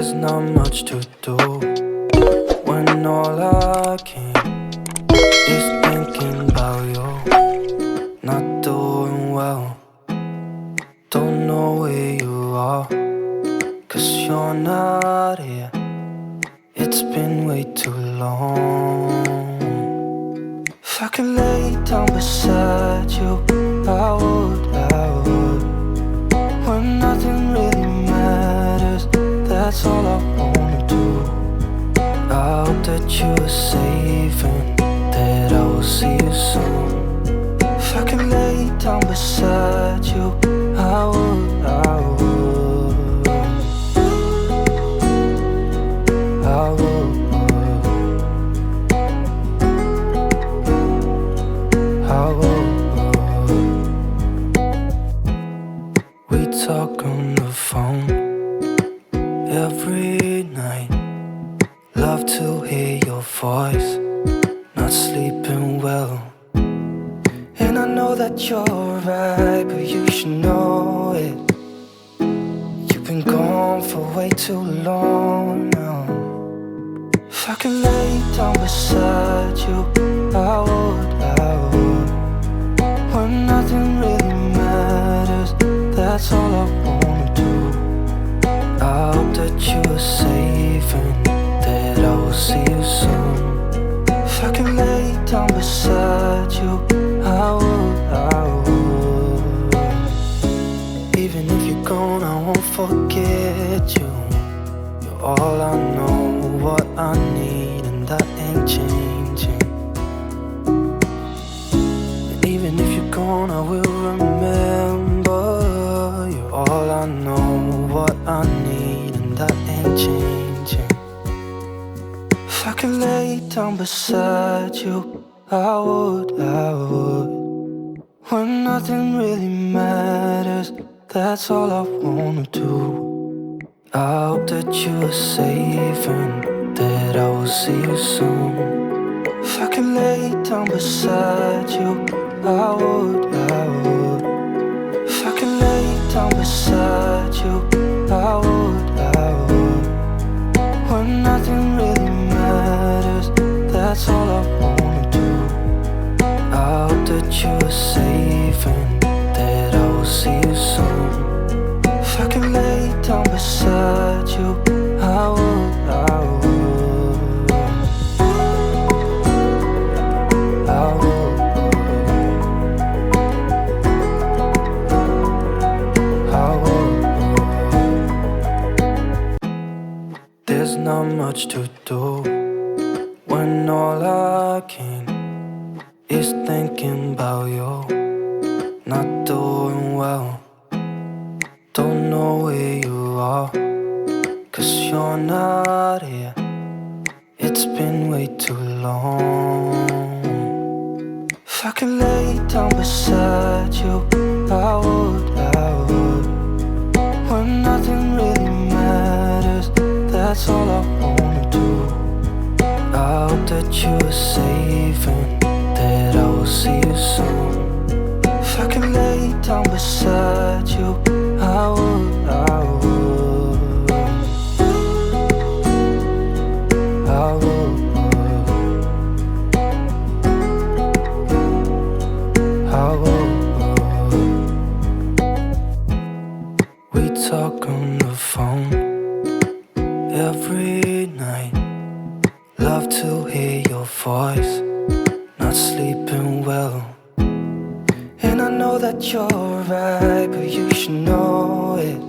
There's not much to do when all I can is thinking about you. Not doing well, don't know where you are, 'cause you're not here. It's been way too long. If I could lay down beside you, I would. When nothing really matters, that's all I wanna do. I hope that you are safe and that I will see you soon. If I could lay down beside you, I would. We talk on the phone every night. Love to hear your voice. Not sleeping well, and I know that you're right, but you should know it. You've been gone for way too long now. If I could lay down beside you, I would. When nothing really matters, that's all I wanna do. I hope that you are safe and that I will see you soon. If I could lay down beside you, I would. Even if you're gone, I won't forget you. You're all I know, what I need, and that ain't changing. And even if you're gone, I will remember. You're all I know, what I need, and that ain't changing. If I could lay down beside you, I would. When nothing really matters, that's all I wanna do. I hope that you are safe and that I will see you soon. If I could lay down beside you, I would. If I could lay down beside you, I would. When nothing really matters, that's all I wanna do. I hope that you are safe and that I will see you soon. If I could lay down beside you, I would. There's not much to do when all I can is thinking about you. Not doing well, don't know where you are, 'cause you're not here. It's been way too long. If I could lay down beside you, I would. When nothing really matters, that's all I wanna do. I hope that you are safe and that I will see you soon. If I could lay down beside you, I would. We talk on the phone every night. Love to hear your voice. Not sleeping well, and I know that you're right, but you should know it.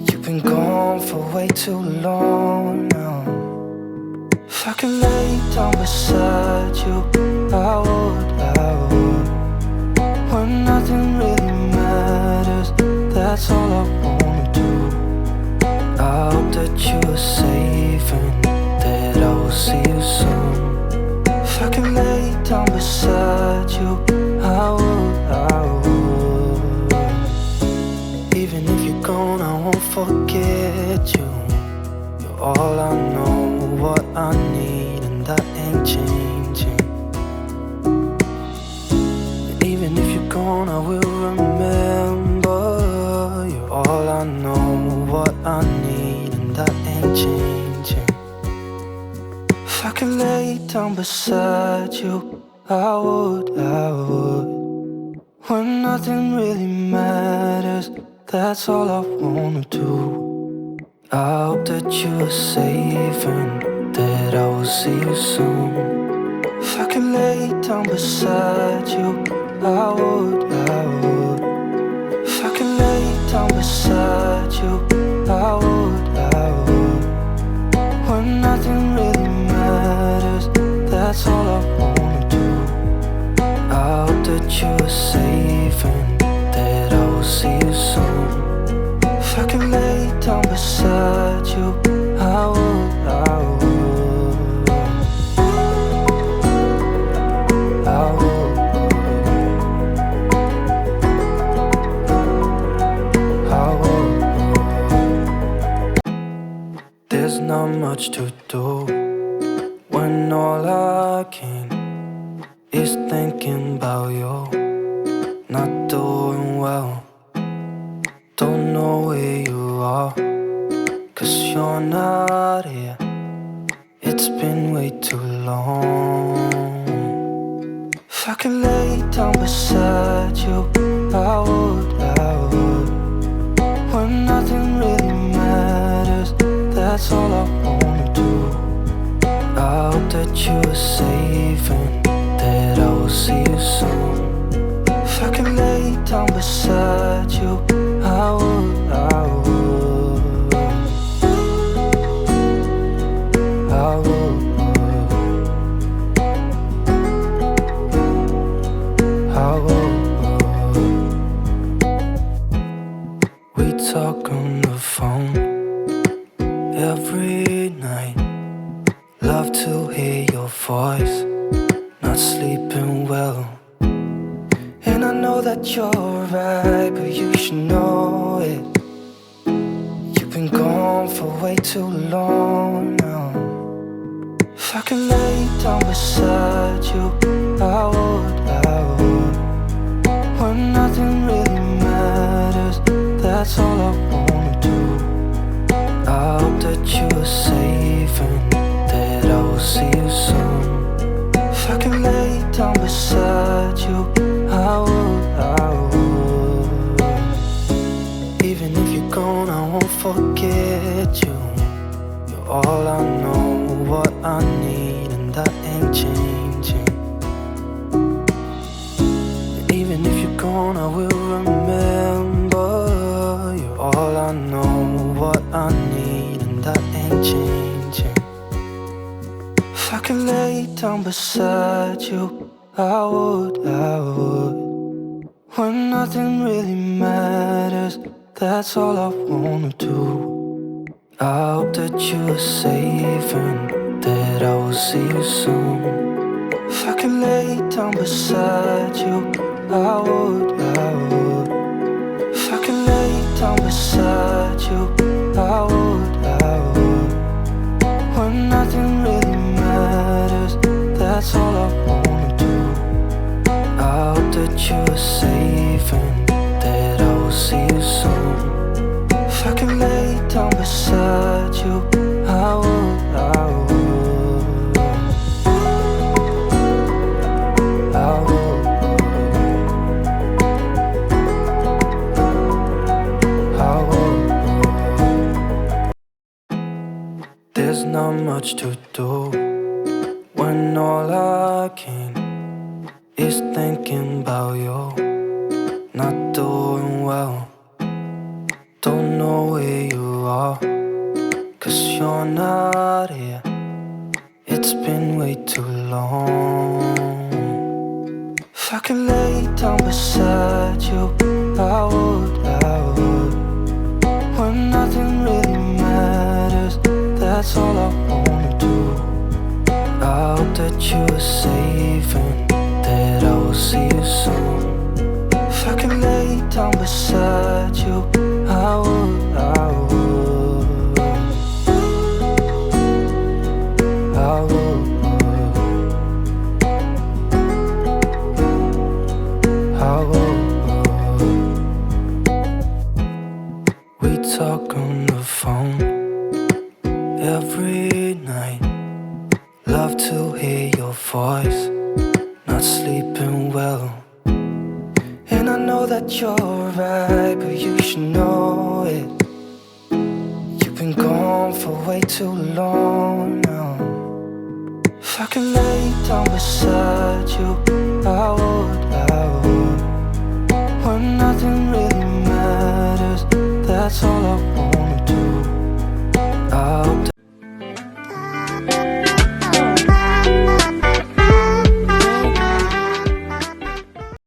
You've been gone for way too long now. If I could lay down beside you, I would. When nothing really matters, that's all I wanna do. I hope that you are safe and that I will see you soon. If I could lay down beside you, I would. Even if you're gone, I won't forget you. You're all I know, what I need, and that ain't changing. And even if you're gone, I will remember. You're all I know, what I need, and and I ain't changing. If I could lay down beside you, I would. When nothing really matters, that's all I wanna do. I hope that you're safe and that I will see you soon. If I could lay down beside you, I would. If I could lay down beside you, I would. When nothing really matters, that's all I wanna do. I hope that you're safe and that I will see you soon. If I could lay down beside you, I would. I would. There's not much to do when all I can is thinking about you. Not doing well, don't know where you are, 'cause you're not here. It's been way too long. If I could lay down beside you, I would. When nothing really matters, that's all I wanna do. I hope that you're safe and that I will see you soon. If I could lay down beside you, I would. I would. I would. I would. We talk on the phone every night. Love to hear your voice. Not sleeping well, and I know that you're right, but you should know it. You've been gone for way too long now. If I could lay down beside you, I would. When nothing really matters, that's all I wanna do. I hope that you're safe and that I will see you soon. If I could lay down beside you, I would. Even if you're gone, I won't forget you. You're all I know, what I need, and I ain't changing. Even if you're gone, I will remember. You're all I know, what I need, and I ain't changing. If I could lay down beside you, I would. When nothing really matters, that's all I wanna do. I hope that you're safe and that I will see you soon. If I could lay down beside you, I would. If I could lay down beside you, I would. When nothing really matters, that's all I wanna do. I hope that you're safe and that I will see you soon. If I could lay down beside you, I would. I would. I would. I would. There's not much to do when all I can is thinking about you. Not doing well, don't know where you are, 'cause you're not here. It's been way too long. If I could lay down beside you, I would. When nothing really matters, that's all I wanna do. I hope that you're safe and that I will see you soon. If I could lay down beside you, I would. I would. I would. I would. We talk on the phone every night. Love to hear your voice, not sleeping well. And I know that you're right, but you should know it. You've been gone for way too long now. If I could lay down beside you, I would. When nothing really matters, that's all I want.